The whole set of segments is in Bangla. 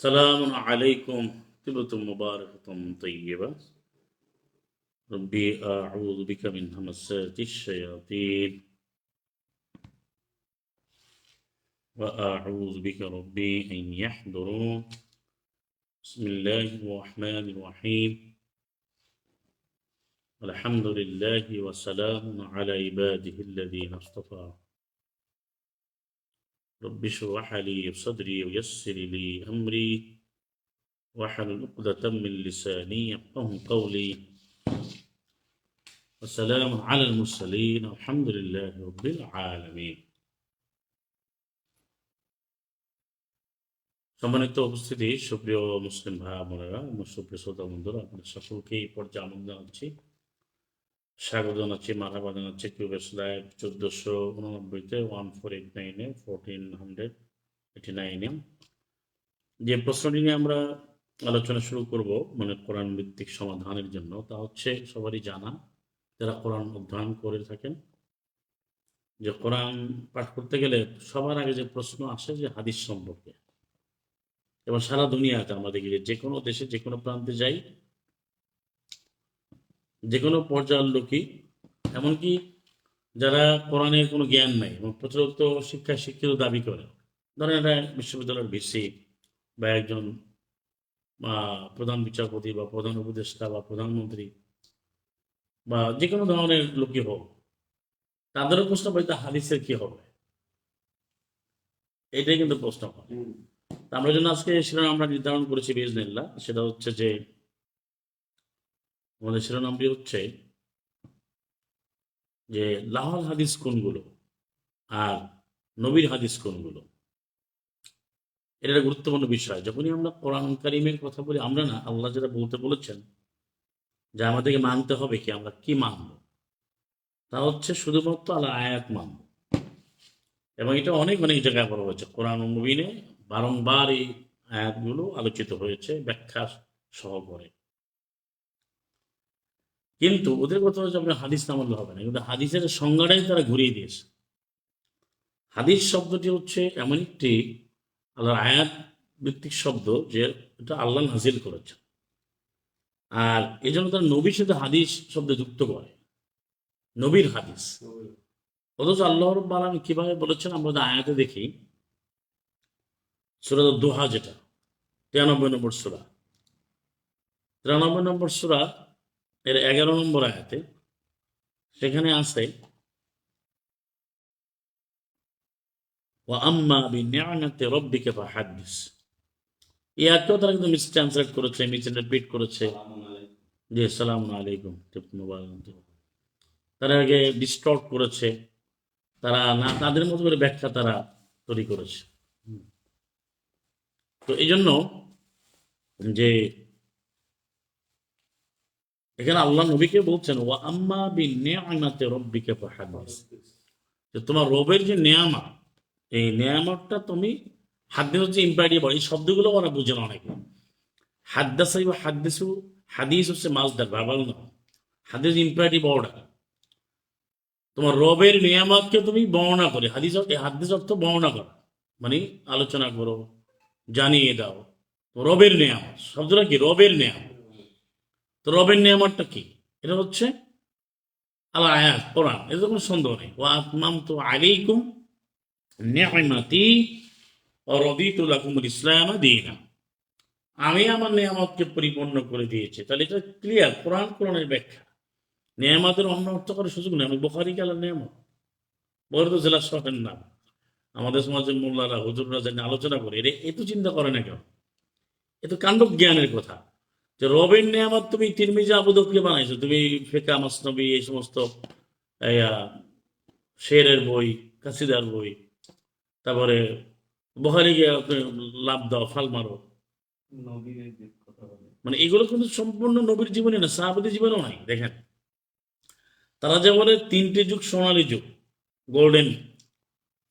سلام عليكم طيبة مباركة طيبة. ربي أعوذ بك من همسات الشياطين وأعوذ بك ربي أن يحضرون. بسم الله الرحمن الرحيم. الحمد لله وسلام على عباده الذين اصطفى. رب اشرح لي صدري ويسر لي أمري واحلل عقدة من لساني يفقهوا قولي. والسلام على المرسلين الحمد لله رب العالمين. সম্মানিত উপস্থিতি, সুপ্রিয় মুসলিম ভাই বোনেরা এবং সুপ্রিয় শ্রোতা বন্ধুরা, আপনাদের সকলকে এই পর্যায়ে আমন্ত্রণ জানাচ্ছি, স্বাগত জানাচ্ছি, মারহাবা জানাচ্ছি কিউবেস লাইভ 1489-তে 1489-এ 1489-এ যে প্রশ্নটি নিয়ে আমরা আলোচনা শুরু করব, মানে কোরআন ভিত্তিক সমাধানের জন্য, তা হচ্ছে সবারই জানা, যারা কোরআন অধ্যয়ন করে থাকেন, যে কোরআন পাঠ করতে গেলে সবার আগে যে প্রশ্ন আসে যে হাদিস সম্পর্কে। এবং সারা দুনিয়াতে আমরা দেখি যে কোনো দেশে যে কোনো প্রান্তে যাই, যে কোনো পর্যায়ের লোকই, এমনকি যারা কোরআনের কোনো জ্ঞান নাই এবং প্রচলিত শিক্ষায় শিক্ষিত দাবি করে, ধরেন এটা বিশ্ববিদ্যালয়ের ভিসি বা একজন প্রধান বিচারপতি বা প্রধান উপদেষ্টা বা প্রধানমন্ত্রী বা যে কোনো ধরনের লোকই হোক, তাদেরও প্রশ্ন পাই তা হাদিসের কি হবে, এটাই কিন্তু প্রশ্ন হয়। আমরা জন্য আজকে শিরোনাম আমরা নির্ধারণ করেছি বিজনেল্লাহ, সেটা হচ্ছে যে আমাদের শিরোনামটি হচ্ছে যে লাহল হাদিস কোনগুলো আর নবীর হাদিস কোনগুলো। এটা একটা গুরুত্বপূর্ণ বিষয়। যখনই আমরা কোরআন কারীমের কথা বলি, আমরা না, আল্লাহ যেটা বলতে বলেছেন যে আমাদেরকে মানতে হবে, কি আমরা কি মানব, তা হচ্ছে শুধুমাত্র আল্লাহ আয়াত মানব। এবং এটা অনেক অনেক জায়গায় বলা হয়েছে, কোরআন মুবিনে বারংবার এই আয়াতগুলো আলোচিত হয়েছে ব্যাখ্যা সহকারে। কিন্তু ওদের কথা হচ্ছে আপনার হাদিস না মানলে হবে না, কিন্তু হাদিসের সংজ্ঞাটাই তারা ঘুরিয়ে দিয়েছে। হাদিস শব্দটি হচ্ছে এমন একটি আল্লাহর আয়াত ভিত্তিক শব্দ যে এটা আল্লাহ নাজিল করেছে, আর এই জন্য তারা নবীর সাথে হাদিস শব্দ যুক্ত করে, নবীর হাদিস। অথচ আল্লাহ রাব্বুল আলামিন কিভাবে বলেছেন আমরা আয়াতে দেখি, সূরা দুহা, যেটা 93 নম্বর সূরা, 93 নম্বর সূরা এর 11 নম্বর আয়াতে সেখানে আছে ওয়া আম্মা বিনি'মাতি রাব্বিকা ফাহাদ্দিস। এই আয়াতটাও তারা কিন্তু মিসট্রান্সলেট করেছে, মিসইন্টারপ্রিট করেছে। জি, আসসালামু আলাইকুম, তারা আগে ডিস্টর্ট করেছে, তারা না তাদের মতো করে ব্যাখ্যা তারা তৈরি করেছে। তো এই জন্য যে এখানে আল্লাহ নবীকে বলছেন ওয়া আম্মা বিনি'মাতি রাব্বিকা ফাহাদ্দিস, যে তোমার রবের যে নেয়ামত, এই নেয়ামতটা তুমি, হাদিস হচ্ছে ইম্পারেটিভ। এই শব্দগুলো ওরা বুঝে না অনেকে। হাদ্দাসা বা হাদ্দিসু, হাদিস হচ্ছে মাসদার, ভার্বাল না। হাদিস ইম্পারেটিভ অর্ডার। তোমার রবের নিয়ামতকে তুমি বর্ণনা করে, হাদিস অর্থ বর্ণনা করা, মানে আলোচনা করো, জানিয়ে দাও রবের নিয়ামত। শব্দটা কি? রবের নিয়ামত। তো রবের নিয়ামতটা কি? এটা হচ্ছে আল্লাহ আয়াত, কোরআন, এতে কোনো সন্দেহ নেই। ওয়া আতমামতু আলাইকুম নি'মাতি ওয়া রাদিতু লাকুমুল ইসলাম দীনা, আমি আমার নিয়ামতকে পরিপূর্ণ করে দিয়েছি। তাহলে এটা ক্লিয়ার, কোরআনের ব্যাখ্যা। নিয়ামতের অন্য অর্থ করার সুযোগ নেই। আমি বুখারী গেলাম নিয়ামত, বড় তো জেলা শহরের নাম। আমাদের সমাজের মোল্লারা, হুজুররা যেন আলোচনা করে, এ তো চিন্তা করে না কেউ। এ তো কাণ্ড জ্ঞানের কথা, যে রবের নিয়ামত তুমি তিরমিজি আবু দাউদকে বানাইছো, তুমি ফিকহ মাসনবী, এই সমস্ত শেরের বই, কাসিদার বই, তারপরে বুখারী গিয়ে লাভ দাও, ফাল মারো, মানে এগুলো কিন্তু সম্পূর্ণ নবীর জীবনে না, সাহাবাদের জীবনেও নাই। দেখেন, তারা যে বলে 3টে যুগ সোনালী যুগ, গোল্ডেন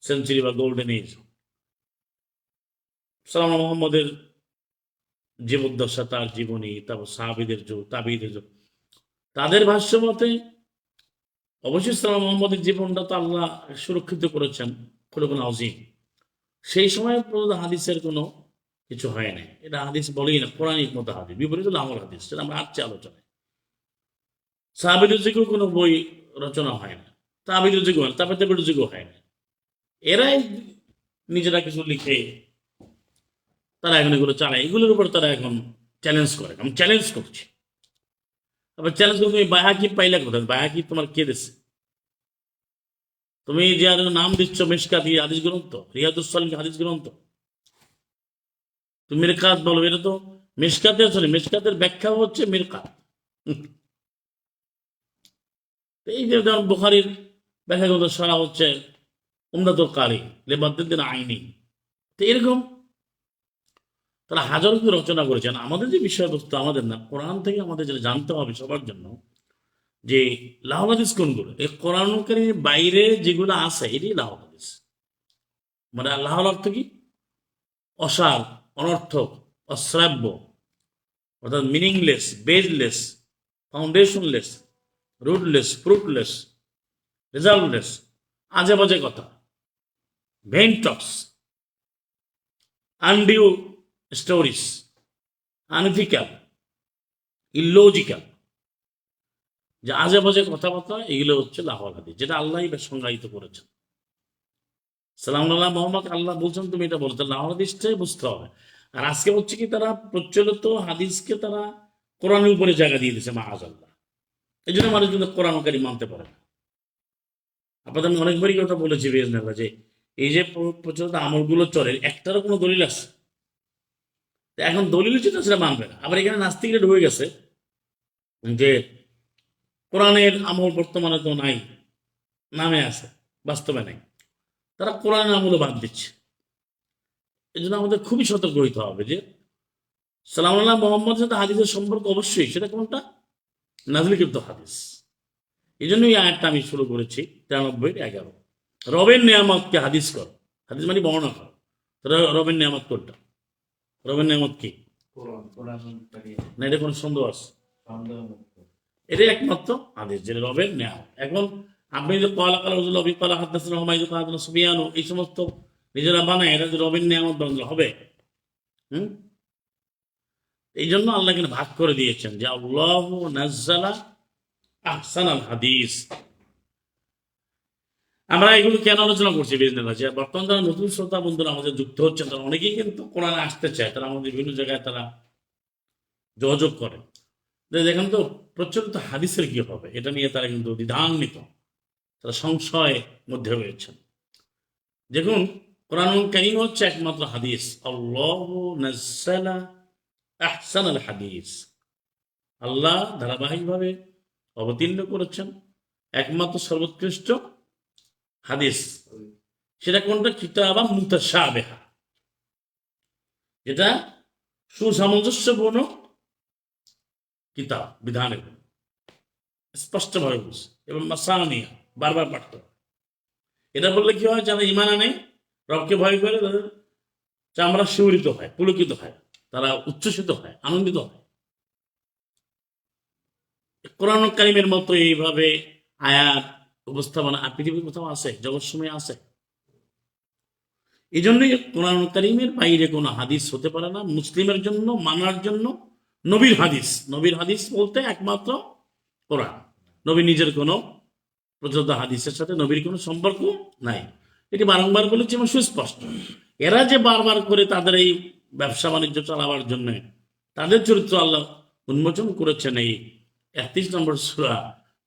সেঞ্চুরি বা গোল্ডেন এজ, সালাম মোহাম্মদের জীবদ্দশা, তার জীবনী, তারপর সাহাবীদের যুগ, তাবিদের যুগ। তাদের ভাষ্য মতে অবশ্যই সালাম মোহাম্মদের জীবনটা তো আল্লাহ সুরক্ষিত করেছেন, খুলুকুন আযীম। সেই সময় হাদিসের কোনো কিছু হয় না, এটা হাদিস বলেই না, কোরআনিক মতো হাদিস, বিপরীত হলো আমল হাদিস, সেটা আমরা আসছে আলোচনায়। সাহাবীদের যুগেও কোনো বই রচনা হয় না, তাবিদের যুগ হয় না, তাবিদের যুগও হয় না। এরাই নিজেরা কিছু লিখে তারা এখন এগুলো চালায়, এগুলোর উপর তারা এখন চ্যালেঞ্জ করে। আমি চ্যালেঞ্জ করছি, আবার চ্যালেঞ্জ করে তুমি বায়াকি পাইলা কোথায়? বায়াকি তোমার কে দিচ্ছে? তুমি যে আর নাম দিচ্ছ মিশকাত, হাদিস গ্রন্থ, রিয়াদুস সালিহিন হাদিস গ্রন্থ, তুমি মিরকাত বলো, এটা তো মিশকাতে আছে, মিশকাতের ব্যাখ্যা হচ্ছে মিরকাত। এই যে যেমন বুখারীর ব্যাখ্যা গ্রন্থ সারা হচ্ছে উমদাতুল কারি লিবাদউদ্দিন আইনি। তো এরকম তারা হাজারো কি রচনা করেছেন। আমাদের যে বিষয়বস্তু, আমাদের না, কোরআন থেকে আমাদের যেটা জানতে হবে সবার জন্য, যে লাহল হাদিস কোনগুলো, এই কোরআনকারীর বাইরে যেগুলো আছে এটাই লাহল হাদিস। মানে লাহল অর্থ কি? অসার, অনর্থক, অশ্রাব্য, অর্থাৎ মিনিংলেস, বেজলেস, ফাউন্ডেশনলেস, রুটলেস, ফ্রুটলেস, রেজাল্টলেস, আজে বাজে কথা, ভেন্টক্স, আনডিউ স্টোরিজ, আনইথিক্যাল, ইললজিক্যাল, যে আজে বাজে কথাবার্তা, এগুলো হচ্ছে লাহল হাদিস, যেটা আল্লাহ সংজ্ঞায়িত করেছেন। সালামুল্লাহ মোহাম্মদ আল্লাহ বলছেন তুমি এটা বলতে, লাহল হাদিসটাই বুঝতে হবে। আর আজকে হচ্ছে কি, তারা প্রচলিত হাদিসকে তারা কোরআনের উপরে জায়গা দিয়ে দিচ্ছে মাআযাল্লাহ। এই জন্য মানুষ কিন্তু কোরআনকারী মানতে পারে না। আপনাদের আমি অনেকবারই কথা বলেছি বিজনেস, যে এই যে প্রচলিত আমলগুলো চলে, একটারও কোনো দলিল আছে? এখন দলিল যেটা সেটা মানবে না। আবার এখানে নাস্তিকরা ঢুকে গেছে যে কোরআনের আমল বর্তমানে তো নাই, নামে আছে, বাস্তবে নাই। তারা কোরআনের আমলও বাদ দিচ্ছে। এই জন্য আমাদের খুবই সতর্ক হইতে হবে যে সালামুল্লাহ মোহাম্মদ সাথে হাদিসের সম্পর্ক অবশ্যই সেটা কোনটা? নাজিলকৃত হাদিস। এই জন্যই আয়াতটা আমি শুরু করেছি 93-11, রবের নেয়ামতকে হাদিস কর। হাদিস মানে বর্ণনা কর। রবের নেয়ামত কোনটা? রবের নেয়ামত কি? না, এটা কোনো সন্দেহ আছে? এটাই একমাত্র হাদিস, যে রবের নেয়ামত। এখন আপনি যে কলা কালা হুজুর রবি কলা হাদাসনা হুমায়ুন কাহাদানা সুফিয়ানু, এই সমস্ত নিজেরা বানায়, এটা যে রবের নেয়ামত বানালে হবে? এই জন্য আল্লাহ কিন্তু ভাগ করে দিয়েছেন যে আল্লাহু নাজ্জালা আহসানাল হাদিস। আমরা এগুলো কেন আলোচনা করছি বিজনেস, যে বর্তমান যারা নতুন শ্রোতা বন্ধুরা আমাদের যুক্ত হচ্ছেন, তারা অনেকেই কিন্তু কোরআনে আসতে চায়, তারা আমাদের বিভিন্ন জায়গায় তারা যোগাযোগ করে। দেখেন তো প্রচলিত হাদিসের কি হবে, এটা নিয়ে তারা কিন্তু দ্বিধান্বিত, তারা সংশয়ের মধ্যে রয়েছেন। দেখুন, কোরআনুল কারীম হচ্ছে একমাত্র হাদিস। আল্লাহু নাজ্জালা আহসানাল হাদিস, আল্লাহ ধারাবাহিকভাবে অবতীর্ণ করেছেন একমাত্র সর্বোৎকৃষ্ট হাদিস। সেটা কোনটা? কিতাবা মুতাশাবিহা, যেটা সুসামঞ্জস্যপূর্ণ কিতাব, বিধানের স্পষ্টভাবে বুঝে, এবং মাসানিয়া বারবার পাঠতে হবে। এটা বললে কি হয়, যারা ঈমান আনে, রবকে ভয় করে, তাদের চামড়া শিহরিত হয়, পুলকিত হয়, তারা উচ্ছ্বসিত হয়, আনন্দিত হয়। কোরআন কারীমের মতো এইভাবে আয়াত উপস্থাপনা আর পৃথিবীর কোথাও আছে? জগৎসমূহে আছে? এই জন্যই কোরআন কারীমের বাইরে কোনো হাদিস হতে পারে না মুসলিমের জন্য মানার জন্য। নবীর হাদিস, নবীর হাদিস বলতে একমাত্র কোরআন। নবী নিজের কোনো প্রচলিত হাদিসের সাথে নবীর কোনো সম্পর্ক নাই, এটি বারংবার বলেছি এবং সুস্পষ্ট। এরা যে বারবার করে তাদের এই ব্যবসা বাণিজ্য চালাবার জন্য তাদের চরিত্র আল্লাহ উন্মোচন করেছেন এই 31 নম্বর সূরা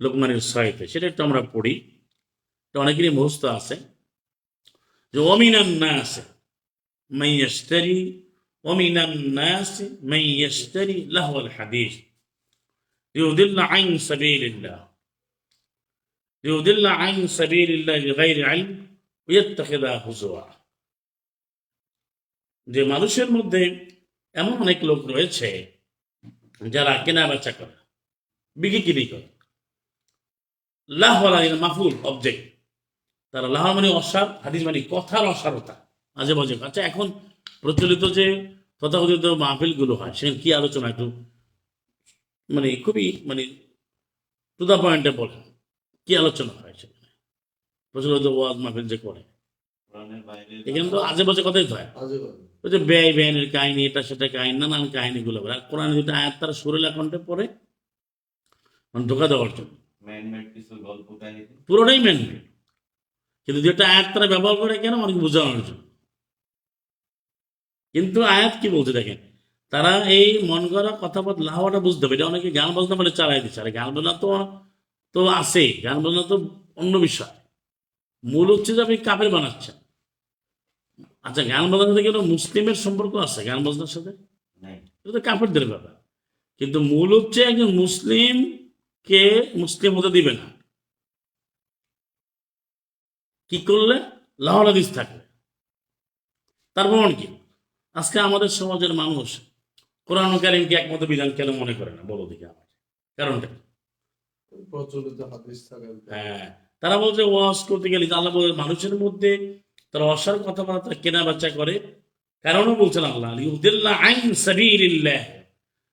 লোকমানের 6-তে। সেটা একটু আমরা পড়ি, এটা অনেকেরই মুখস্থ আছে, যে ওমিনান নাস মান ইয়াশতারি, ওমিনান নাস মান ইয়াশতারি লাহওয়াল হাদিস লিয়ুদিল্লা আন সাবিলিল্লাহ, লিয়ুদিল্লা আন সাবিলিল্লাহ বিগাইরি ইলম ওয়াত্তাখিযা হুজুয়া। যে মানুষের মধ্যে এমন অনেক লোক রয়েছে যারা কেনা বেচা করে, বিক্রি করে। লাহওয়ালা মাফুল অবজেক্ট, তারা লাহওয়া মানে অসার, হাদিস মানে কথার অসারতা, মাঝে মাঝে। আচ্ছা, এখন প্রচলিত যে তথাকথিত মাহফিলগুলো হয়, সেখানে কি আলোচনা একটু মানে খুবই মানে টু দা পয়েন্টে বলেন, কি আলোচনা হয় সেখানে? প্রচলিত ওয়াজ মাহফিল যে করে, এখানে তো আজে বাজে কথাই হয়। ওই যে ব্যয় ব্যয়ের কাহিনী, এটা সেটা কাহিনী, নানান কাহিনীগুলো বলে। আর কোরআন দুটো আয়াত তারা সুরেলা কণ্ঠে পড়ে, মানে ধোকা দেওয়ার জন্য। পুরোটাই ম্যানমেড, কিন্তু যেটা আয়াত তারা ব্যবহার করে কেন, অনেক বোঝানোর জন্য। কিন্তু আয়াত কি বলছে দেখেন, তারা এই মন করা কথা লাহাটা বুঝতে হবে। এটা অনেকে গান বাজনা বলে চালাই দিচ্ছে। আর গান বাজনা তো তো আছে, গান বাজনা তো অন্য বিষয়। মূল হচ্ছে যে আপনি কাপের বানাচ্ছেন। আচ্ছা, গান বাজনার সাথে কোনো মুসলিমের সম্পর্ক আছে গান বাজনার সাথে? এটা তো কাপড়দের ব্যাপার। কিন্তু মূল হচ্ছে একজন মুসলিমকে মুসলিম হতে দিবে না কি করলে? লাহোর হাদিস থাকলে। তার প্রমাণ কি? আজকে আমাদের সমাজের মানুষ কোরআন কারীমকে একমত বিধান কেন মনে করে না, বলো দেখি আমার কারণটা কি? প্রচলিত হাদিস থাকে। হ্যাঁ, তারা বলছে ওয়াজ করতে গেলে আল্লাহ বলে মানুষের মধ্যে তারা অসার কথাবার্তা কেনা বেচা করে। কারণও বলছেন আল্লাহ লিউদিল্লাহ আন সাবিলিল্লাহ,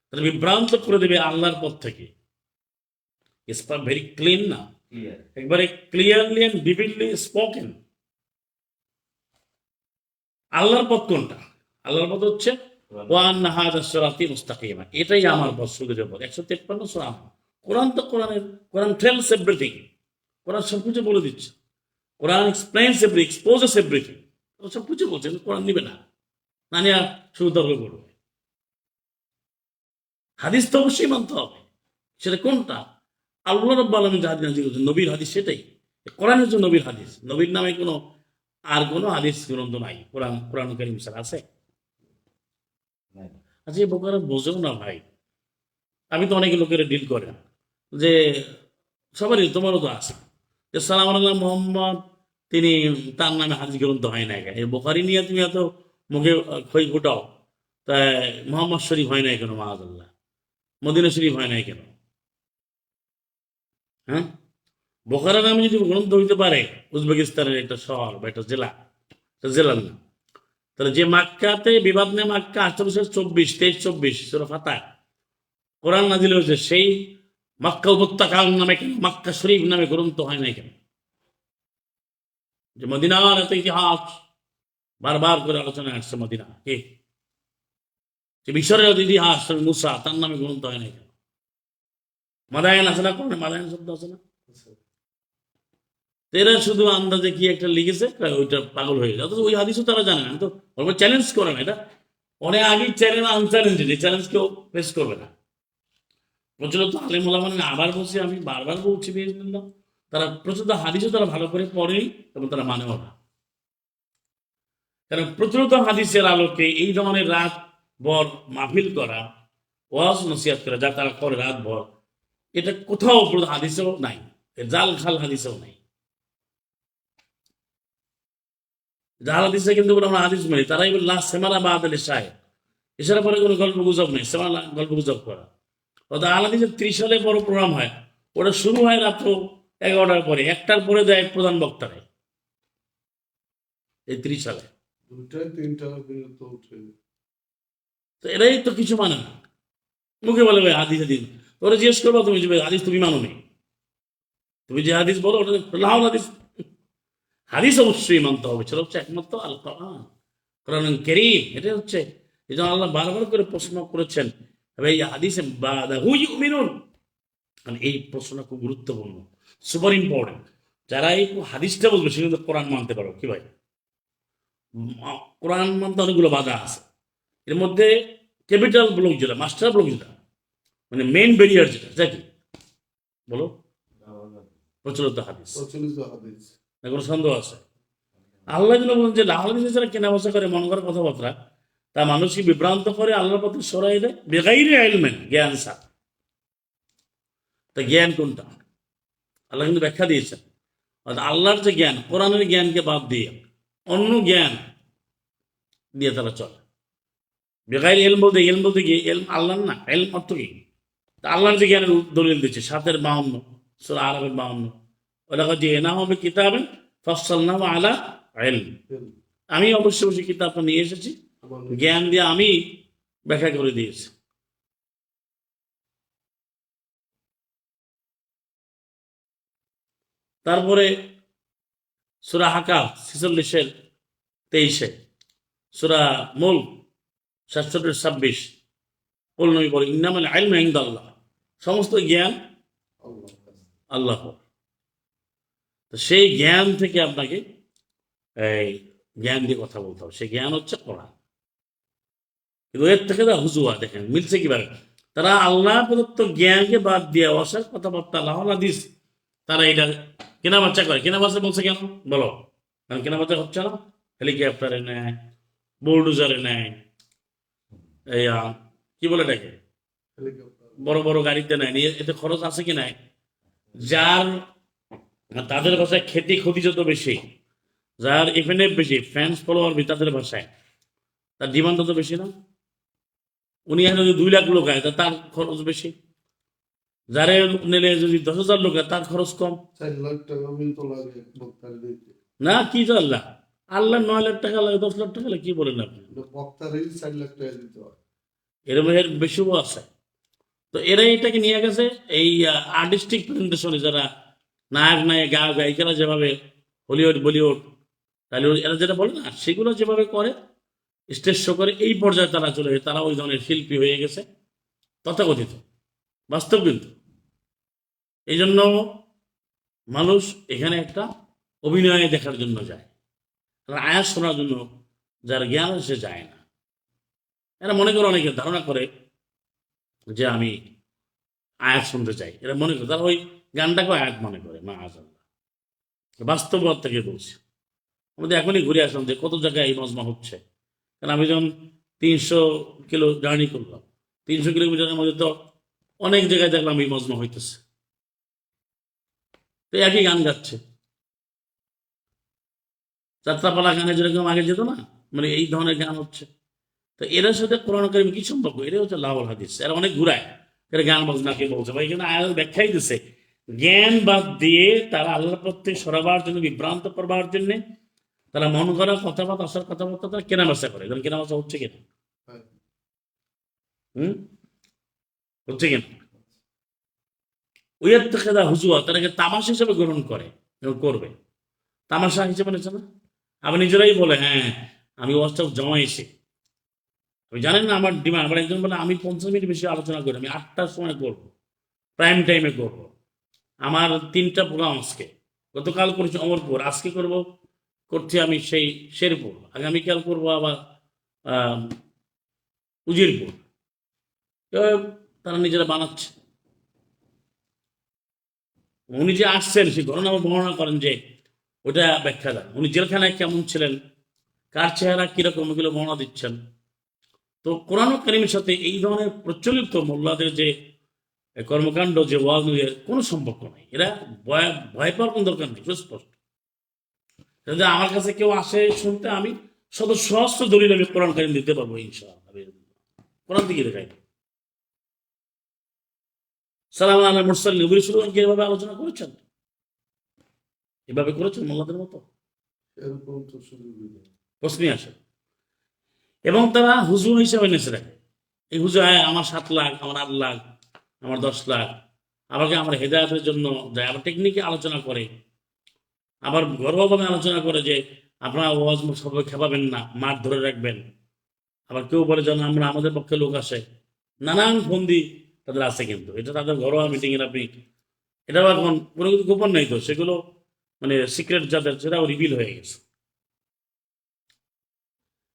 তারা বিভ্রান্ত করে দেবে আল্লাহর পথ থেকে। ইটস ভেরি ক্লিন না, একবারে ক্লিয়ারলি এন্ড ভিভিডলি স্পোকেন। আল্লাহর পথ কোনটা? আল্লাহর পথ হচ্ছে ওয়ান হাযা সিরাতি মুস্তাকিমা, এটাই আমার পথ, সুবিধার পথ। 153 সূরা। কোরআন তো কোরআন টেলস এভরিথিং। কোরআন সবকিছু বলে দিচ্ছে। কোরআন এক্সপ্লেইনস এভরি, এক্সপোজেস এভরিথিং। সবকিছু বলছে, কোরআন নিবে না, না নিয়ে শুধু তর্ক করবে। হাদিস তো অবশ্যই মানতে হবে। সেটা কোনটা? আল্লাহ রাব্বুল আলামিন যা হাদিস নাযিল করেছেন, নবীর হাদিস, সেটাই কোরআন হচ্ছে নবীর হাদিস। নবীর নামে কোনো আর কোনো হাদিস গ্রন্থ নাই কোরআন কারীম ছাড়া আছে? আচ্ছা, এই বোকারা বোঝেও না ভাই। আমি তো অনেক লোকের ডিল করে যে সবারই, তোমারও তো আছে, যে সালাম আল্লাহ মোহাম্মদ, তিনি তার নামে হাদিস গ্রন্থ হয় না কেন? এই বোখারি নিয়ে তুমি এত মুখে খই ফুটাও, তাই মোহাম্মদ শরীফ হয় নাই কেন? মাআযাল্লাহ, মদিনা শরীফ হয় নাই কেন? হ্যাঁ, বোখারা নামে যদি গ্রন্থ হইতে পারে, উজবেকিস্তানের একটা শহর বা একটা জেলা, জেলার নাম, তাহলে যে মাক্কাতে বিবাদ নেই, মাক্কা 1824 সূরা ফাতাহ কোরআন নাযিল হয়েছে, সেই মক্কা উপত্যকার নামে কেন, মক্কা শরীফ নামে গ্রন্থ হয় নাই কেন? যে মদিনার এত ইতিহাস বারবার করে আলোচনা আসছে, মদিনা কে, যে মিশরের ইতিহাস, মুসা, তার নামে গ্রন্থ হয় নাই কেন? মাদায়ান আছে না? কোরআনে মাদায়ান শব্দ আছে না? এরা শুধু আন্দাজে কি একটা লিখেছে, ওইটা পাগল হয়ে যায়। অথচ ওই হাদিসও তারা জানে না। আমি তো চ্যালেঞ্জ করে না, এটা অনেক আগেই চ্যালেঞ্জ, আনচ্যালেঞ্জ, এই চ্যালেঞ্জ কেউ ফেস করবে না। প্রচলিত আলেম ওলামা, মানে আবার বলছি, আমি বারবার বলছি, বিসমিল্লাহ, তারা প্রচলিত হাদিসও তারা ভালো করে পড়েনি এবং তারা মানেও না। কারণ প্রচলিত হাদিসের আলোকে এই ধরনের রাত ভর মাহফিল করা, ওয়াজ নসিহত করা, যা তারা করে রাত ভর, এটা কোথাও হাদিসেও নাই, জাল খাল হাদিসেও নাই। যারা হাদিসে কিন্তু আমরা হাদিস মানি, তারাই বলল সেমারা বা আদালে সাহেব, এছাড়া পরে কোনো গল্প গুজব নেই। সেমারা গল্প গুজব করা, অর্থাৎ আলাদিসের 30 সালে বড় প্রোগ্রাম হয়, ওটা শুরু হয় রাত্র 11টার পরে, 1টার পরে দেয় প্রধান বক্তারে। এই 30 সালে 2টা 3টা তো উঠে। তো এরাই তো কিছু মানে না, মুখে বলে ভাই হাদিস হাদিস। ওরা জিজ্ঞেস করবো, তুমি যে হাদিস তুমি মানো নি, তুমি যে হাদিস বলো ওটা লাহোর হাদিস। হাদিস অবশ্যই মানতে হবে, সেটা হচ্ছে একমাত্র আল কোরআন, কোরআন কারীম। এটা হচ্ছে এই জন্য আল্লাহ বারবার করে প্রশ্ন করেছেন, এই হাদিসে বাদাহু ইউমিনুন, মানে এই প্রশ্নটা খুব গুরুত্বপূর্ণ, সুপার ইম্পর্টেন্ট। যারা এই হাদিসটা বলবে সে কিন্তু কোরআন মানতে পারো কি ভাই? কোরআন মানতে অনেকগুলো বাধা আছে। এর মধ্যে ক্যাপিটাল ব্লক যেটা, মাস্টার ব্লক যেটা, মানে মেইন ব্যারিয়ার যেটা কি বলো? প্রচলিত হাদিস। প্রচলিত হাদিস কোনো সন্দেহ আছে? আল্লাহ যেন বলেন যে লাহোর হাদিস যারা কেনা বেচা করে, মন করার কথাবার্তা, তা মানুষকে বিভ্রান্ত করে, আল্লাহর পথে সরাই দেয় বেগাইরে ইলমেন, জ্ঞান ছাড়া। তা জ্ঞান কোনটা? আল্লাহ কিন্তু ব্যাখ্যা দিয়েছেন। অর্থাৎ আল্লাহর যে জ্ঞান, কোরআনের জ্ঞানকে বাদ দিয়ে অন্য জ্ঞান দিয়ে তারা চলে। বেগাইর এলম বলতে কি? এলম আল্লাহর না, এলম অর্থ কি? তা আল্লাহর যে জ্ঞানের দলিল দিচ্ছে 7-52 সূরা আরাফের 52, ওলাকা যে না হবে কিতাবেন ফাসসালনাহু আলা ইলম, আমি অবশ্যই কিতাবটা নিয়ে এসেছি, জ্ঞান দিয়ে আমি ব্যাখ্যা করে দিয়েছি। তারপরে সূরা হাকাফ 46-23 সূরা মুলক 67-26 কুল নবী বলে ইন্নামাল ইলমু ইনদাল্লাহ, সমস্ত জ্ঞান আল্লাহ আল্লাহ। তো সেই জ্ঞান থেকে আপনাকে এই জ্ঞান দিয়ে কথা বলতে হবে, সেই জ্ঞান হচ্ছে কোরআন। কিন্তু এর থেকে তারা হুজুয়া, দেখেন মিলছে কিভাবে, তারা আল্লাহ প্রদত্ত জ্ঞানকে বাদ দিয়ে অসার কথাবার্তা লাহল হাদিস তারা এটা কেনা বাচ্চা করে। কেনা বাচ্চা বলছে কেন বলো? কারণ কেনা বাচ্চা হচ্ছে না, হেলিকপ্টারে নেয়, বুলডোজারে নেয়, এই কি বলে এটাকে, হেলিকপ্টার বড় বড় গাড়িতে নেয়, নিয়ে এতে খরচ আছে কি নাই? যার তাদের ভাষায় খেতি ক্ষতি যত বেশি, যার এখানে বেশি ফ্যান্স ফলোয়ার তাদের ভাষায়, তার ডিমান্ড তত বেশি না? উনি এখানে যদি 2 লাখ লোক হয় তা তার খরচ বেশি, যারে নিলে যদি 10,000 লোক হয় তার খরচ কম। 4 লাখ টাকা পর্যন্ত লাগে বক্তার দিতে। না কি তো আল্লাহ, আল্লাহ 9 লাখ টাকা লাগে, 10 লাখ টাকা লাগে, কি বলেন আপনি? বক্তারই 4 লাখ টাকা দিতে হয়। এরকম এর বেশিও আছে। তো এরা এটাকে নিয়ে গেছে এই আর্টিস্টিক প্রেজেন্টেশনে, যারা নায়ক নায়ক গায়ক গায়িকারা যেভাবে হলিউড বলিউড টলিউড এরা যেটা বলে না, সেগুলো যেভাবে করে স্টেজ শো করে, এই পর্যায়ে তারা চলে গেছে, তারা ওই ধরনের শিল্পী হয়ে গেছে তথাকথিত, বাস্তব কিন্তু। এই জন্য মানুষ এখানে একটা অভিনয় দেখার জন্য যায়, তারা আয়াত শোনার জন্য যার জ্ঞান আছে সে যায় না। এরা মনে করে, অনেকে ধারণা করে যে আমি আয়াত শুনতে চাই, এরা মনে করে, তারা ওই গানটাকে আয়াত মনে করে। মা আজাল্লাহ, বাস্তবতা থেকে বলছি। আমাদের এখনই ঘুরে আসলাম যে কত জায়গায় এই মজমা হচ্ছে। কারণ আমি যখন 300 কিলো জার্নি করলাম, 300 কিলোমিটারের মধ্যে তো অনেক জায়গায় দেখলাম এই মজমা হইতেছে, তো একই গান গাচ্ছে। যাত্রাপালা গানে যেরকম আগে যেত না, মানে এই ধরনের গান হচ্ছে। তো এরা সাথে কোরআন কারীম কি সম্পর্ক? এটা হচ্ছে লাউল হাদিস। এরা অনেক ঘুরায়, এরা গান বাজনাকে বলছে ভাই, এখানে আয়াত ব্যাখ্যাই দিচ্ছে জ্ঞান বাদ দিয়ে তারা আল্লাহর প্রতি সরাবার জন্য, বিভ্রান্ত করবার জন্য তারা মন করা কথাবার্তা, আসার কথাবার্তা তারা কেনা বেচা করে। যেমন কেনা বেচা হচ্ছে কিনা, হ্যাঁ। হুম, হচ্ছে কিনা? ওইয়ার থেকে হুজুয়া তারাকে তামাশা হিসেবে গ্রহণ করে এবং করবে, তামাশা হিসেবে নিচ্ছে না। আবার নিজেরাই বলে হ্যাঁ আমি ওয়াজটা জমাইছি। আপনি জানেন না আমার ডিমান্ড, আমার একজন বলে আমি 50 মিনিট বেশি আলোচনা করি, আমি 8টার সময় করবো, প্রাইম টাইমে করবো। আমার 3টা প্রোগ্রাম আজকে, গতকাল করেছি অমরপুর, আজকে করব করছি আমি সেই শেরপুর, আগামীকাল করবো আবার উজিরপুর। তারা নিজেরা বানাচ্ছে। উনি যে আসছেন সেই ঘটনা বর্ণনা করেন যে ওটা ব্যাখ্যা দেন, উনি জেলখানায় কেমন ছিলেন, কার চেহারা কিরকম, ওগুলো বর্ণনা দিচ্ছেন। তো কোরআন কারীমের সাথে এই ধরনের প্রচলিত মোল্লাদের যে কর্মকাণ্ড, যে ওয়াজ, কোনো সম্পর্ক নাই। এরা ভয় ভয় পাওয়ার কোনো দরকার নেই, সুস্পষ্ট। যদি আমার কাছে কেউ আসে শুনতে, আমি সহস্র দলিল আমি কোরআন কারীম দিতে পারবো ইনশাআল্লাহ। কোরআন দিকে দেখাই সালাম আলাইকুম মুরসালিন, নবী রাসূলগণ কি এভাবে আলোচনা করেছেন? এভাবে করেছেন মোল্লাদের মতো? এরকম তো সুযোগই নেই। প্রশ্নই আসে। এবং তারা হুজুর হিসাবে নেচে রাখে, এই হুজুর আমার 7 লাখ, আমার 8 লাখ, আমার 10 লাখ, আমাকে আমার হেদায়তের জন্য যায়। আবার টেকনিকে আলোচনা করে, আবার গর্বভাবে আলোচনা করে যে আপনারা ওয়াজ সবাই খেপাবেন না, মাঠ ধরে রাখবেন। আবার কেউ বলে যেন আমরা আমাদের পক্ষে লোক আসে, নানান ফন্দি তাদের আছে। কিন্তু এটা তাদের ঘরোয়া মিটিং এর, আপনি এটা এখন কোনো কিছু গোপন নাই তো, সেগুলো মানে সিক্রেট যাদের, সেটাও রিভিল হয়ে গেছে।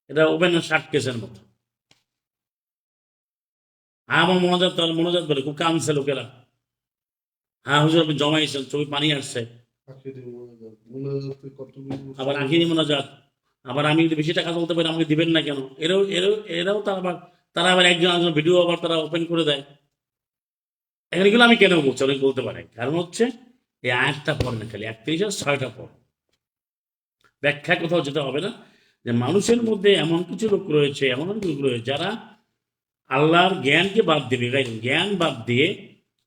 এটা ওপেন শার্ট কেসের মতো। হ্যাঁ আমার মনোজাত, তার মনোজাত বলে খুব কামছে লোকেরা, হ্যাঁ হুজুর আপনি জমাইছেন, ছবি পানি আসছে। আখিরি মোনাজাতে কতগুলো আবার আখিরি মোনাজাত, আবার আমি যদি বেশি টাকা বলতে পারি আমাকে দিবেন না কেন? এরাও তারা আবার একজন একজন ভিডিও আবার তারা ওপেন করে দেয়। এখানে গেলে আমি কেন বলছি, অনেক বলতে পারে, কারণ হচ্ছে এই আয়াতটা পড় না, খালি 31 আর 6টা পড়, ব্যাখ্যা কোথাও যেতে হবে না। যে মানুষের মধ্যে এমন কিছু লোক রয়েছে, এমন অনেক লোক রয়েছে যারা আল্লাহর জ্ঞানকে বাদ দিবে, জ্ঞান বাদ দিয়ে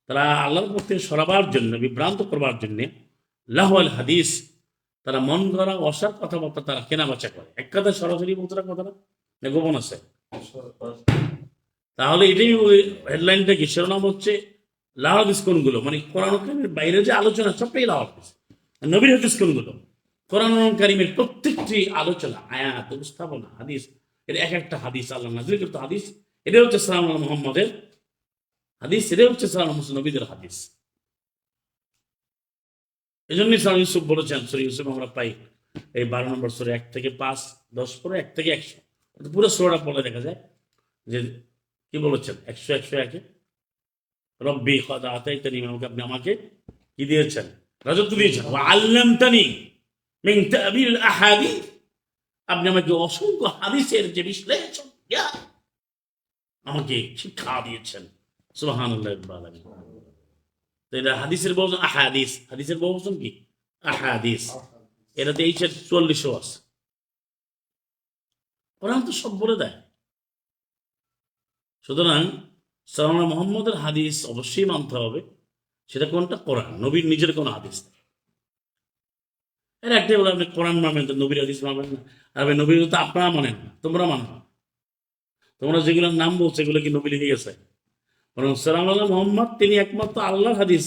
তারা আল্লাহর পথে সরাবার জন্য, বিভ্রান্ত করবার জন্য লাহওয়াল হাদিস, তারা মন গড়া অসার কথাবার্তা তারা কেনাবেচা করে। এক কথা সরাসরি বলতে না, কথাটা না গোপন আছে? তাহলে এটাই ওই হেডলাইনটা কি, শিরোনাম হচ্ছে লাহওয়াল হাদিস কোনগুলো, মানে কোরআন কারীমের বাইরে যে আলোচনা সবটাই লাহওয়াল হাদিস। নবীর হাদিস কোনগুলো? কোরআন কারীমের প্রত্যেকটি আলোচনা, আয়াত, উপস্থাপনা, হাদিস এটা এক একটা হাদিস আল্লাহ নাজিল করতে হাদিস, এটা হচ্ছে সালাম আল্লাহ মুহাম্মদের হাদিস, এটা হচ্ছে সালাম হোসেন নবীদের হাদিস। এই জন্যই সালাম ইউসুফ বলেছেন, সূরা ইউসুফ আমরা পাই এই 12 নম্বর সূরা 1 থেকে 5, 10 পরে 1 থেকে 100, পুরো সূরাটা পড়লে দেখা যায় যে কি বলেছেন। 100 রব্বি কদ আতাইতানি, আপনি আমাকে কি দিয়েছেন? রাজত্ব দিয়েছেন। ওয়া আল্লামতানি মিন তা'বিল আহাদিস, আপনি আমাকে অসংখ্য হাদিসের যে বিশ্লেষণ জ্ঞান আমাকে শিক্ষা দিয়েছেন। সুবহানাল্লাহি ওয়া বিহামদিহি। তো এটা হাদিসের বহুবচন আহাদিস, হাদিসের বহুবচন কি? আহাদিস। এটাতে 44 আছে। কোরআন তো সব বলে দেয়। সুতরাং সালাম মুহাম্মদের হাদিস অবশ্যই মানতে হবে। সেটা কোনটা? কোরআন, নবীর নিজের কোনো হাদিস নেই। এর একটাই বলে আপনি কোরআন মানবেন, তো নবীর হাদিস মানবেন না। আর নবীর তো আপনারা মানেন না, তোমরা মানো না। তোমরা যেগুলোর নাম বলছো এগুলো কি নবী লিখে গেছে? বরং সালাম আল্লাহ মোহাম্মদ তিনি একমাত্র আল্লাহর হাদিস,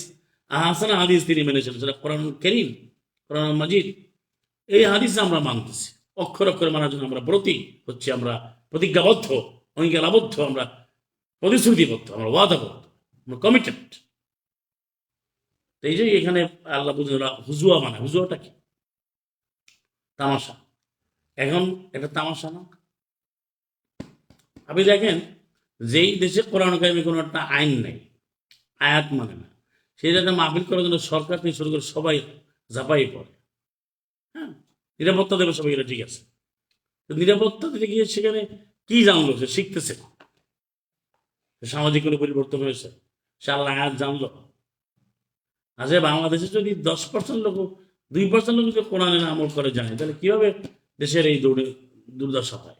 আহসানা হাদিস তিনি মেনেছেন, সেটা কোরআন কারীম, কোরআন মাজিদ। এই হাদিস আমরা মানতেছি, অক্ষর অক্ষরে মানার জন্য আমরা ব্রতী হচ্ছে, আমরা প্রতিজ্ঞাবদ্ধ, অঙ্গীকারাবদ্ধ, আমরা প্রতিশ্রুতিবদ্ধ, আমরা ওয়াদাবদ্ধ, আমরা কমিটেড। এই যে এখানে আল্লাহ বুঝে হুজুয়া মানে, হুজুয়াটা কি? তামাশা। এখন এটা তামাশা না। আপনি দেখেন যেই দেশে কোরআন কারিমে কোনো একটা আইন নেই, আয়াত মানে না, সেই জায়গায় মাহফিল করার জন্য সরকার থেকে শুরু করে সবাই ঝাঁপাই পড়ে। হ্যাঁ, নিরাপত্তা দেবে সবাই, এটা ঠিক আছে। তো নিরাপত্তা দিতে গিয়ে সেখানে কি জানলো? সে শিখতেছে, সামাজিক কোনো পরিবর্তন হয়েছে, সে আল্লাহ আয়াত জানলো। আচ্ছা, বাংলাদেশে যদি 10% লোক, 2% লোক যদি কোরআনের আমল করে জানে, তাহলে কিভাবে দেশের এই দুর্দশা হয়?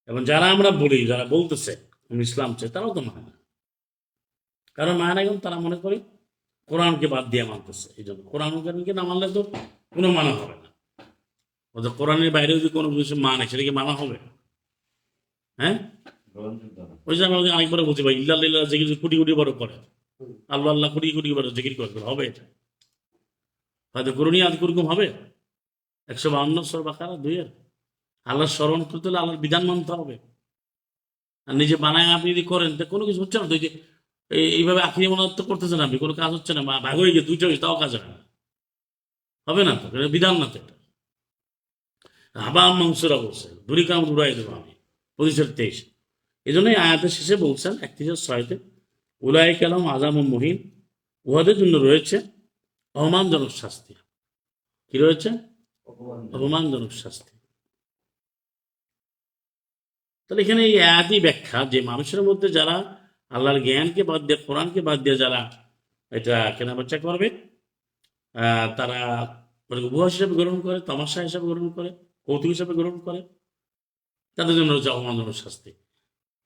এবং যারা আমরা বলি, যারা বলতেছে আমি ইসলাম চাই, তারাও তো মানে না। কারণ মানে না, এখন তারা মনে করে কোরআনকে বাদ দিয়ে মানতেছে। এই জন্য কোরআনকে না মানলে তো কোনো মানা হবে না। অর্থাৎ কোরআনের বাইরে যদি কোনো কিছু মানে, সেটাকে মানা হবে? হ্যাঁ, ওই যে আমি আরেকবার বলছি ভাই, ইল্লাহ ইল্লাহ যে কিছু কোটি কোটি বড় করে, আল্লাহ আল্লাহ কোটি কোটি বড় জিকির করে, হবে এটা? হয়তো করুণী আদি কুরকুম হবে 152 সূরা বাকারা 2 আল্লাহ স্মরণ করতে হলে আল্লাহর বিধান মানতে হবে। আর নিজে বানায় আপনি যদি করেন, তা কোনো কিছু হচ্ছে না তো। এইভাবে আখিরি মনোত্ব করতেছেন আপনি, কোনো কাজ হচ্ছে না, ভাগ হয়ে গিয়ে 2টা তাও কাজ হয় না, হবে না তো, এটা বিধান না তো। এটা হাবা মাংসরা বলছে, দূরি কাম দূরাই দেবো আমি, 25-23। এই জন্যই আয়াতের শেষে বলছেন 31-6-তে, উলাই কালাম আজাম মুহিন, উহাদের জন্য রয়েছে অপমানজনক শাস্তি। কি রয়েছে? অপমানজনক শাস্তি। তাহলে এখানে এই আয়াতই ব্যাখ্যা যে মানুষের মধ্যে যারা আল্লাহর জ্ঞানকে বাদ দিয়ে, কোরআনকে বাদ দিয়ে যারা এটা কেনাবেচা করবে, তারা উপহাস হিসাবে গ্রহণ করে, তামাশা হিসাবে গ্রহণ করে, কৌতুক হিসাবে গ্রহণ করে, তাদের জন্য হচ্ছে অপমানজনক শাস্তি।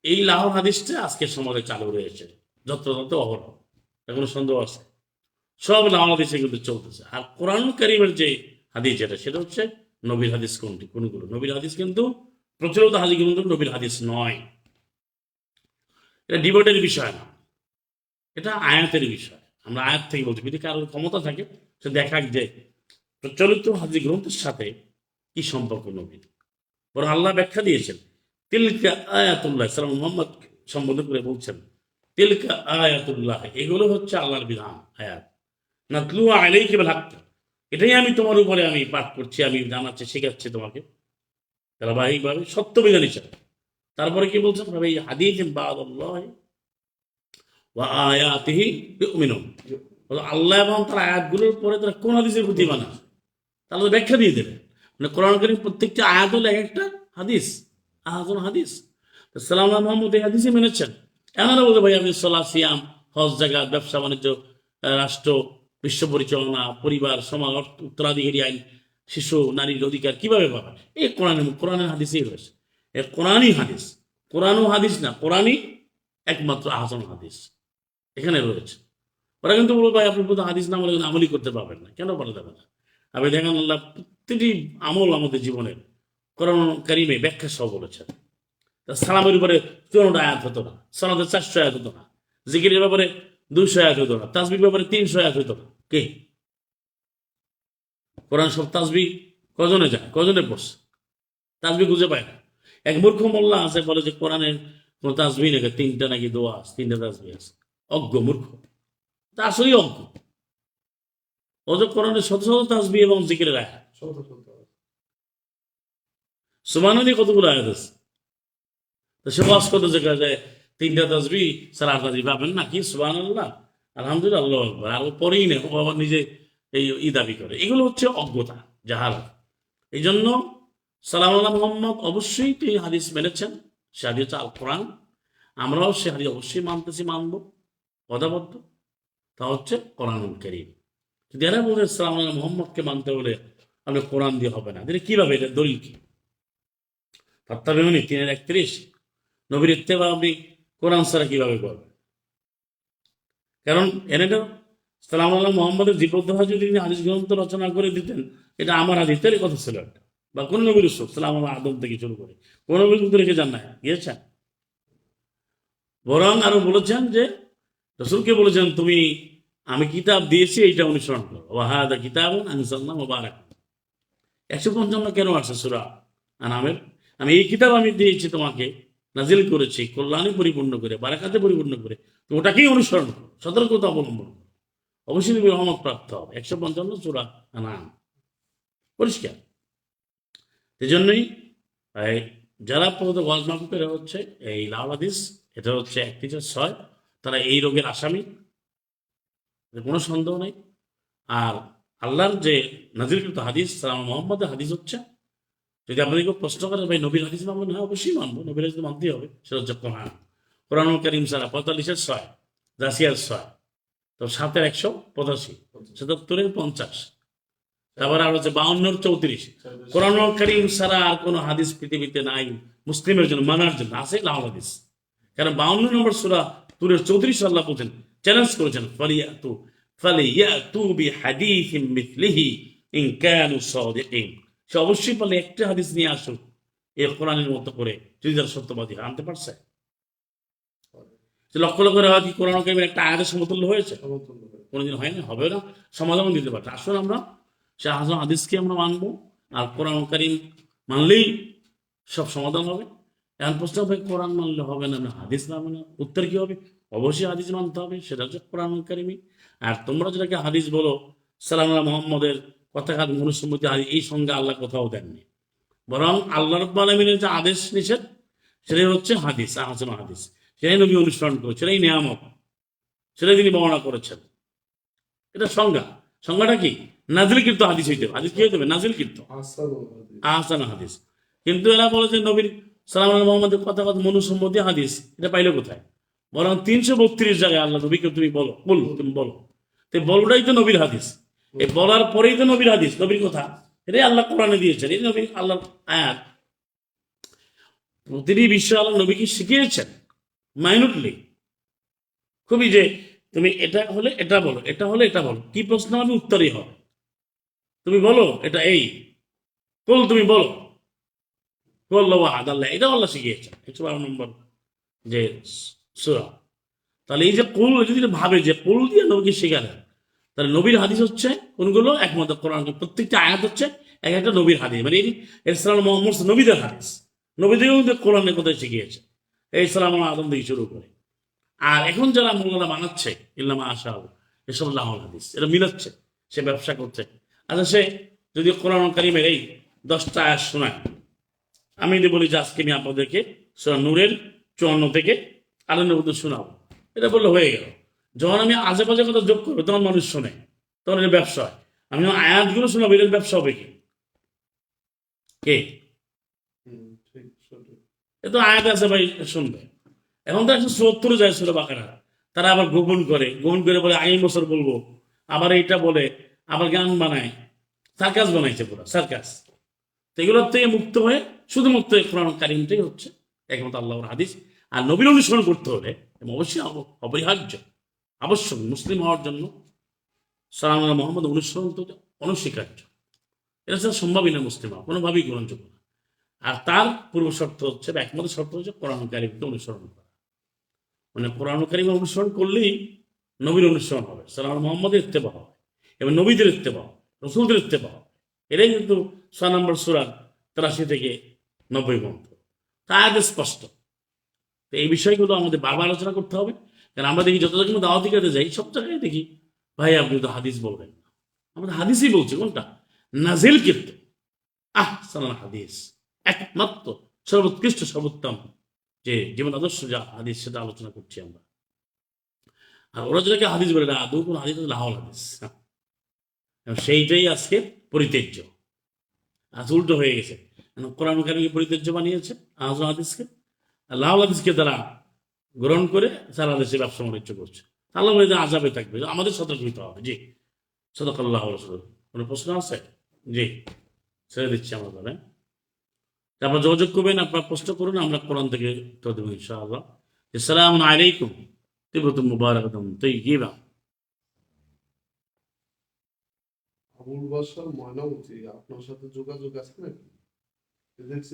এই লাহোর হাদিসটা আজকের সমাজে চালু রয়েছে যত্রতত্র অহরহ, কোনো সন্দেহ আছে? সব লাহোর হাদিসে কিন্তু চলতেছে। আর কোরআন কারীমের যে হাদিস যেটা, সেটা হচ্ছে নবীর হাদিস। কোনগুলো নবীর হাদিস কিন্তু প্রচলিত হাদিস কিন্তু নবীর হাদিস নয়। এটা ডিবেটের বিষয় না, এটা আয়াতের বিষয়। আমরা আয়াত থেকে বলছি, যদি কারোর ক্ষমতা থাকে সে দেখাক যে প্রচলিত হাদিস গ্রন্থের সাথে কি সম্পর্ক নবীর। বরং আল্লাহ ব্যাখ্যা দিয়েছেন, তিলকা আয়াতুল্লাহ, সালাম মুহাম্মদ সম্বোধন করে বলছেন, তিলকা আয়াতুল্লাহ, এগুলো হচ্ছে আল্লাহর বিধান, আয়াত। নাতলু আলাইকা বিল হক, এটাই আমি তোমার উপরে আমি পাঠ করছি, আমি জানাচ্ছি, শেখাচ্ছি তোমাকে ধারাবাহিকভাবে সত্য বিধান হিসাবে। তারপরে কি বলছেন? এই হাদিস বাদাল্লাহ ওয়া আয়াতিহি ইউমিনুন, আল্লাহ এবং তার আয়াতগুলোর পরে তারা কোন হাদিসের প্রতি মানে, তাহলে ব্যাখ্যা দিয়ে দেবে। মানে কোরআন কারীম প্রত্যেকটা আয়াত হলো এক একটা হাদিস, আহাজন হাদিস। সালাম মোহাম্মদ এই হাদিসই মেনেছেন। এমন বলতে ভাই আপনি সলা, সিয়াম, হজ, জাকাত, ব্যবসা বাণিজ্য, রাষ্ট্র, বিশ্ব পরিচালনা, পরিবার, সমাজ, উত্তরাধিকারী আইন, শিশু, নারীর অধিকার কিভাবে পাবে? এই কোরআনের হাদিসেই রয়েছে। এর কোরআনই হাদিস, কোরআনও হাদিস না, কোরআনই একমাত্র আহসান হাদিস এখানে রয়েছে। ওরা কিন্তু বলবো ভাই আপনি প্রথম হাদিস না বলে আমলই করতে পারবেন না। কেন বলা যাবে না? আপনি দেখেন আল্লাহ প্রতিটি আমল আমাদের জীবনের কোরআন কারীমে ব্যাখ্যা সহ বলেছেন। সালামের উপরে 14টা আয়াত হতো না, সালাতের 400 আয়াত হতো না, জিকিরের ব্যাপারে 200 আয়াত হতো না, তাসবির ব্যাপারে 300 আয়াত হতো না। কে? কোরআন সব তাসবিহ কজনে যায়, কজনে পড়ছে? তাসবি খুঁজে পায় না। এক মূর্খ মোল্লা আছে বলে যে কোরআনের কোন তাসবি নাকি 3টা নাকি দোয়া আছে, 3টা তাসবি আছে। অজ্ঞ মূর্খ, তা আসলেই অজ্ঞ। ও যে কোরআনের শত শত তাসবি এবং জিকিরের আয়াত, শত শত সুবহানাল্লাহ কতগুলো আয়াত আছে। তো সে ওয়াজ করতে যে 3টা তাসবি স্যার আর তাসবি পাবেন না, কি সুবহানাল্লাহ আলহামদুলিল্লাহ আল্লাহু আকবার, আর ও পরেই না, ও আবার নিজে এই দাবি করে। এগুলো হচ্ছে অজ্ঞতা, জাহালাত। এই জন্য সালাম আল্লাহ মোহাম্মদ অবশ্যই তিনি হাদিস মেনেছেন, সে হাদিস হচ্ছে আল কোরআন। আমরাও সে হাদিস অবশ্যই মানতেছি, মানবো কথাবদ্ধ। তা হচ্ছে কোরআনুল কারীম। যদি এরা বলে সালাম আল্লাহ মোহাম্মদকে মানতে হলে আপনি কোরআন দিয়ে হবে না, এটা কিভাবে, এটা দলিল কি? ফাত্তাবিউনি 3:31, নবীর ইত্তেবা আপনি কোরআন ছাড়া কিভাবে করবেন? কারণ এনেটা সালাম আল্লাহ মোহাম্মদের জীবদ্দশা যদি তিনি হাদিস গ্রন্থ রচনা করে দিতেন, এটা আমার হাদিসেরই কথা ছিল একটা, বা কোন নবীর রসুল সালাম আল্লাহ আদম থেকে শুরু করে কোন নবীর কিন্তু রেখে যান না, গিয়েছেন। বরং আরো বলেছেন যে রসুলকে বলেছেন, তুমি আমি কিতাব দিয়েছি এইটা অনুসরণ করো, ওয়াহাদা কিতাবুন আনজালনাহু মুবারাকুন। 155 কেন আসছে সূরা আনামের? আমি এই কিতাব আমি দিয়েছি তোমাকে, নাজিল করেছি কল্যাণে পরিপূর্ণ করে, বারাকাতে পরিপূর্ণ করে, তো ওটাকেই অনুসরণ করো, সতর্কতা অবলম্বন করো, অবশ্যই তুমি রহমত প্রাপ্ত হবে। 155 সূরা আনাম, পরিষ্কার। এই জন্যই যারা প্রথমত ওয়াজ মাহফিল হচ্ছে এই লাল হাদিস, এটা হচ্ছে 31/6, তারা এই রোগের আসামি, কোনো সন্দেহ নেই। আর আল্লাহর যে নাজিলকৃত হাদিস সালাম মোহাম্মদের হাদিস হচ্ছে, যদি আপনাদের কেউ প্রশ্ন করে ভাই নবীর হাদিস মানবেন, হ্যাঁ অবশ্যই মানবো, নবীর হাদিস মানতেই হবে। সেটা হচ্ছে কোরআন, কোরআনুল কারীম ছাড়া 45/6, জাসিয়ার 6, তো 7-এর 185, 77-এর 50, তারপর আর হচ্ছে 52-এর 34। কোরআনুল কারীম ছাড়া আর কোনো হাদিস পৃথিবীতে নাই মুসলিমের জন্য মানার জন্য, আছে লাল হাদিস। কারণ 52 নম্বর সূরা তুরের 34 আল্লাহ বলছেন, চ্যালেঞ্জ করেছেন, ফালিয়াতু বিহাদিসিন মিথলিহি ইন কানু সাদিকিন। সে অবশ্যই বলে একটা হাদিস নিয়ে আসুক এই কোরআনের মতো করে, যদি তারা সত্যবাদী হয়। আনতে পারছে? লক্ষ লক্ষ আয়াত কি কোরআন কারীমের একটা আয়াতের সমতুল্য হয়েছে? সমতুল্য হয়। কোনোদিন হয় না, হবে না, সমাধান দিতে পারছে। আসলে আমরা সে হাদিসকে আমরা মানবো, আর কোরআন কারীম মানলেই সব সমাধান হবে। এখন প্রশ্ন হবে কোরআন মানলে হবে না, না হাদিস মানবে না, উত্তর কি হবে? অবশ্যই হাদিস মানতে হবে, সেটা হচ্ছে কোরআন কারীমই। আর তোমরা যেটাকে হাদিস বলো, সালাম আল্লাহ মোহাম্মদের কথাঘাত মনুসম্মতি হাদিস, এই সঙ্গে আল্লাহ কোথাও দেননি। বরং আল্লাহ রাব্বুল আলামিনের যে আদেশ নিষেধ, সেটাই হচ্ছে হাদিস, আহসান হাদিস, সেটাই নবী অনুসরণ করে, সেটাই নিয়ামত, সেটাই তিনি বর্ণনা করেছেন। এটা সংজ্ঞাটা কি? নাজিলকৃত হাদিস হইতে হবে। হাদিস কি হইতে হবে? নাজিলকৃত আহসানুল হাদিস। আহসান হাদিস। কিন্তু এরা বলে যে নবীর সালাম আলাইহি মোহাম্মদের কথা মনুসম্মতি হাদিস, এটা পাইলে কোথায়? বরং 332 জায়গায় আল্লাহ নবীকে তুমি তুমি বলো, তো বলটাই তো নবীর হাদিস। এই বলার পরেই তো নবীর হাদিস, নবীর কথা, এটাই আল্লাহ কোরআনে দিয়েছেন, এই নবীর আল্লাহর আয়াত। প্রতিটি বিষয় আল্লাহ নবীকে শিখিয়েছেন মাইনুটলি, খুবই, যে তুমি এটা হলে এটা বলো, এটা হলে এটা বলো, কি প্রশ্ন হবে উত্তরই হবে। তুমি বলো এটা এই তুমি বলো আল্লাহ, এটা আল্লাহ শিখিয়েছেন। 112 নম্বর যে সূরা। তাহলে এই যে কুল, যদি ভাবে যে কুল দিয়ে নবীকে শেখালেন, তাহলে নবীর হাদিস হচ্ছে কোনগুলো? একমাত্র কোরআন, প্রত্যেকটা আয়াত হচ্ছে এক একটা নবীর হাদিস, মানে ইসলাম মোহাম্মদ নবীদের হাদিস, নবীদের কোরআনের কথা শিখিয়েছে, এই ইসলাম আদম থেকে শুরু করে। আর এখন যারা মোল্লারা বানাচ্ছে ইল্লামা আশা, এসব লাহল হাদিস, এটা মিলাচ্ছে, সে ব্যবসা করছে। আচ্ছা, সে যদি কোরআন কারীমের এই 10টা আয়াত শোনায়, আমি যদি বলি যে আজকে আমি আপনাদেরকে সূরা নূরের 54 থেকে 98 শোনাবো, এটা বললে হয়ে গেল। যখন আমি আশেপাশে কথা যোগ করবো, তখন মানুষ শোনে, তখন এটা ব্যবসা হয়। আমি আয়াতগুলো শোনাবো, এটার ব্যবসা হবে কি? কে? ঠিক সঠিক। এ তো আয়াত আছে ভাই, শুনবে। এখন তো 170 যায় সূরা বাকারা, তারা আবার গোপন করে বলে আগামী বছর বলবো, আবার এইটা বলে, আবার গান বানায়, সার্কাস বানাইছে, পুরো সার্কাস। তো এগুলোর থেকে মুক্ত হয়ে শুধুমাত্র কোরআন কারীমটাই হচ্ছে একমাত্র আল্লাহর হাদিস। আর নবীর অনুসরণ করতে হলে অবশ্যই অপরিহার্য, আবশ্যক মুসলিম হওয়ার জন্য সালাম আল্লাহ মোহাম্মদ অনুসরণ তো অনস্বীকার্য, এটা ছাড়া সম্ভবই না মুসলিম হওয়া, কোনোভাবেই গ্রহণযোগ্য না। আর তার পূর্ব শর্ত হচ্ছে, বা একমাত্র শর্ত হচ্ছে কোরআন কারীমকে অনুসরণ করা। মানে কোরআন কারীম অনুসরণ করলেই নবীর অনুসরণ হবে, সালাম মোহাম্মদের ইত্তেবা হবে, এবং নবীদের ইত্তেবা হবে, রসুলদের ইত্তেবা হবে। এটাই কিন্তু 6 নম্বর সূরা 83 থেকে 90 পর্যন্ত তার স্পষ্ট। তো এই বিষয়গুলো আমাদের বারবার আলোচনা করতে হবে, কারণ আমরা দেখি যত জায়গায় দাওয়াতি কাজে যাই সব জায়গায় দেখি ভাই আপনি তো হাদিস বলবেন না। আমাদের হাদিসই বলছি কোনটা, নাজিল কিন্তু সালাম হাদিস একমাত্র সর্বোৎকৃষ্ট সর্বোত্তম যে জীবন আদর্শ যা হাদিস সেটা আলোচনা করছি আমরা। আর ওরা যেটাকে হাদিস বলে না, আদৌ কোনো হাদিস লাহল হাদিস, সেইটাই আজকে পরিত্যাজ্য। আজ উল্টো হয়ে গেছে, কোরআন কারিমকে পরিত্যাজ্য বানিয়েছে আজ হাদিসকে, লাহল হাদিসকে তারা গ্রহণ করে সারা দেশে ব্যবসা বাণিজ্য করছে। আল্লাহ বলে আজাবে থাকবে, আমাদের সতর্ক হতে হবে। জি সদাকাল্লাহ রাসূল। কোনো প্রশ্ন আছে? জি ছেড়ে দিচ্ছি আমরা তাহলে। তারপর যোগাযোগ করবেন, আপনার প্রশ্ন করুন, আমরা কোরআন থেকে উত্তর দেবো ইনশাআল্লাহ। আসসালামু আলাইকুম তিব্বতুম মুবারাকাতুম তাইয়্যিবা। আবুল বাশার ময়নামতি আপনার সাথে যোগাযোগ আছে নাকি? দেখছি